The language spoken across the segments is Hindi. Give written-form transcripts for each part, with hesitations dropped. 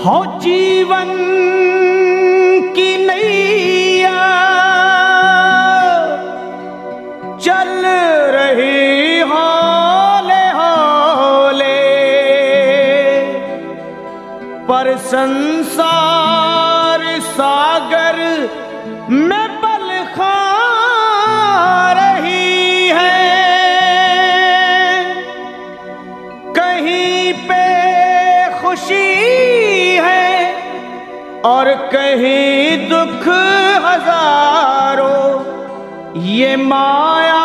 हो जीवन की नैया चल रही हौले हौले, पर संसार सागर में पल खा रही है। कहीं पे खुशी है और कहीं दुख हजारों, ये माया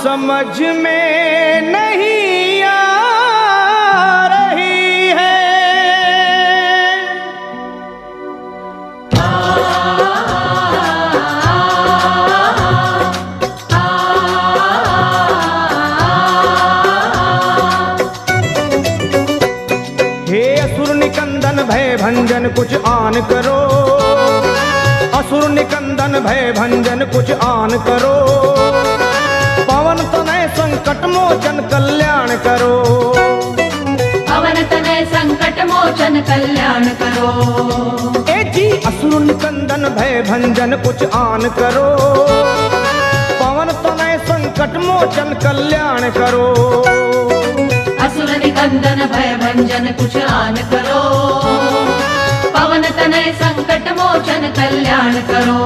समझ में नहीं आ रही है। हे असुर निकंदन भय भंजन कुछ आन करो, असुर निकंदन भय भंजन कुछ आन करो। पवन तनय संकट मोचन कल्याण करो, पवन तनय संकट मोचन कल्याण करो। ए जी असुर निकंदन भय भंजन कुछ आन करो, पवन तनय संकट मोचन कल्याण करो। असुर निकंदन भय भंजन कुछ आन करो, पवन तनय संकट मोचन कल्याण करो।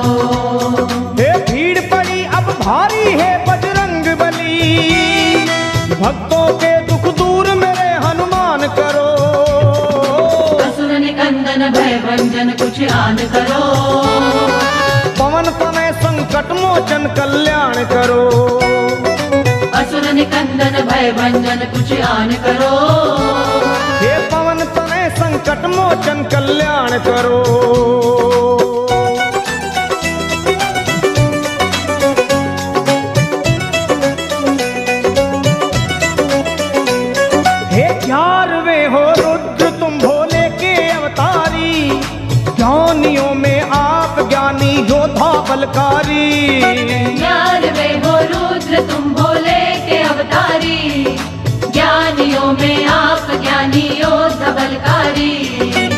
हे भीड़ पड़ी अब भारी है बजरंग बली, भक्तों के दुख दूर मेरे हनुमान करो। असुर निकंदन भय भंजन कुछ आन करो, पवन तनय संकट मोचन कल्याण करो। असुर निकंदन भय भंजन कुछ आन करो, हे पवन तनय संकट मोचन कल्याण करो। हे 11वें हो रुद्र तुम भोले के अवतारी, ज्ञानियों में आप ज्ञानी योद्धा बलकारी। 11वें हो रुद्र तुम भोले के अवतारी, ज्ञानियों में आप ज्ञानी योद्धा बलकारी।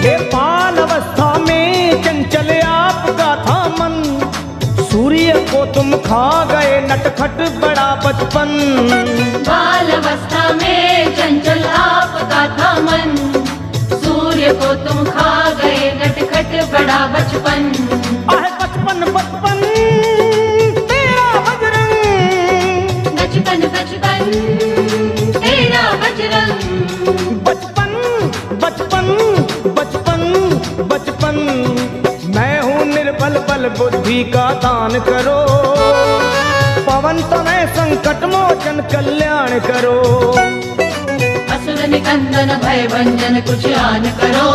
हे बाल अवस्था में चंचल आपका था मन, सूर्य को तुम खा गए नटखट बड़ा बचपन। बाल अवस्था में चंचल आपका था मन, सूर्य को तुम खा गए नटखट बड़ा बचपन। आहे बचपन बचपन तेरा बजरंग, बचपन बचपन तेरा बजरंग। बचपन बचपन बचपन बचपन। मैं हूँ निर्बल बल बुद्धि का दान करो, पवन तनय संकट मोचन कल्याण करो। असुर निकंदन भय भंजन कुछ आन करो,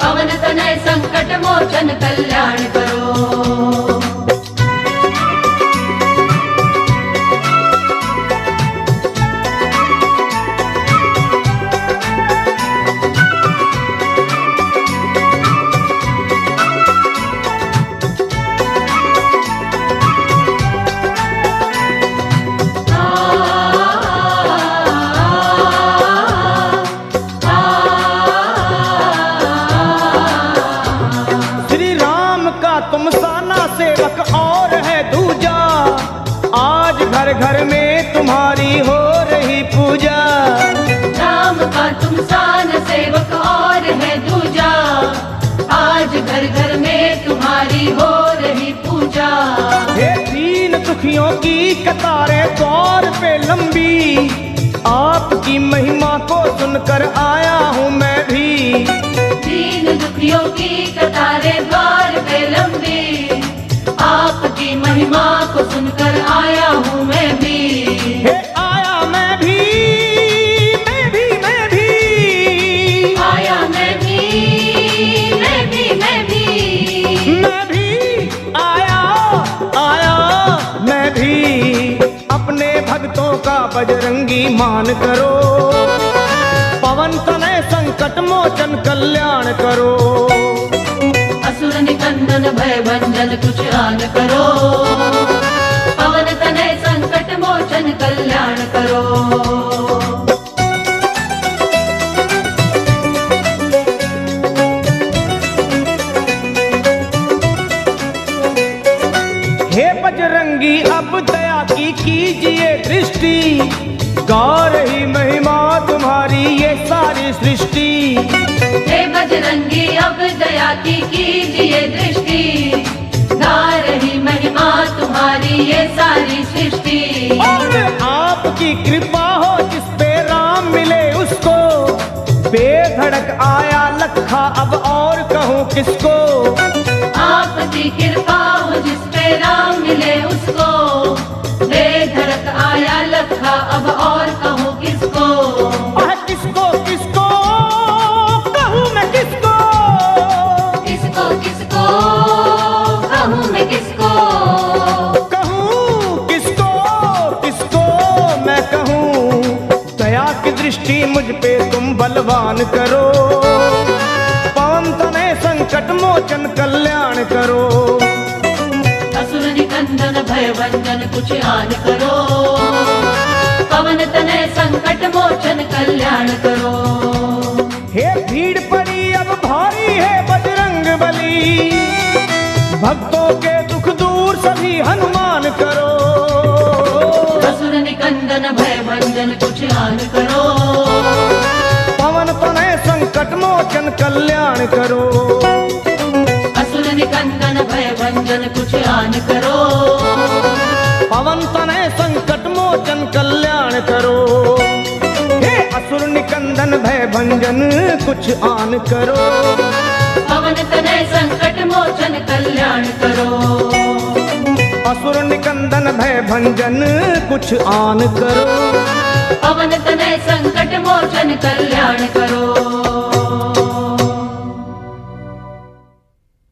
पवन तनय संकट मोचन कल्याण करो। तुम साना सेवक और है दूजा, आज घर घर में तुम्हारी हो रही पूजा। राम का तुम सान सेवक और है दूजा, आज घर घर में तुम्हारी हो रही पूजा। हे दीन दुखियों की कतारें द्वार पे लंबी, आपकी महिमा को सुनकर आया हूँ मैं भी। दीन दुखियों की कतारें द्वार पे लंबी, आपकी महिमा को सुनकर आया हूँ मैं भी। हे आया मैं भी, मैं भी मैं भी आया मैं भी, मैं भी मैं भी, मैं भी आया आया मैं भी। अपने भक्तों का बजरंगी मान करो, पवन तनय संकट मोचन कल्याण करो। असुर निकंदन भय भंजन कुछ आन करो, पवन तनय संकट मोचन कल्याण करो। गा रही महिमा तुम्हारी ये सारी सृष्टि। हे बजरंगी अब दया की कीजिए दृष्टि, गा रही महिमा तुम्हारी ये सारी सृष्टि। और आपकी कृपा हो जिस पे राम मिले उसको, बेधड़क आया लखा अब और कहूँ किसको। आपकी कृपा हो जिस पे राम मिले उसको, बेधड़क आया लखा अब और कहूँ किसको। किसको किसको कहूँ मैं किसको, किसको किसको कहूँ मैं किसको, कहूँ किसको किसको मैं कहूँ। दया की दृष्टि मुझ पे तुम बलवान करो, पवन तनय संकट मोचन कल्याण करो। असुर निकंदन भय भंजन कुछ आन करो, पवन तनय संकट मोचन कल्याण करो। हे भीड़ पड़ी अब भारी है बजरंग बली, भक्तों के दुख दूर सभी हनुमान करो। असुर निकंदन भय भंजन कुछ आन करो, पवन तनय संकट मोचन कल्याण करो। असुर निकंदन भय भंजन कुछ आन करो, पवन तनय संकट मोचन कल्याण करो। हे असुर निकंदन भय भंजन कुछ आन करो, पवन तनय संकट मोचन कल्याण करो। असुर निकंदन भय भंजन कुछ आन करो, पवन तनय संकट मोचन कल्याण करो।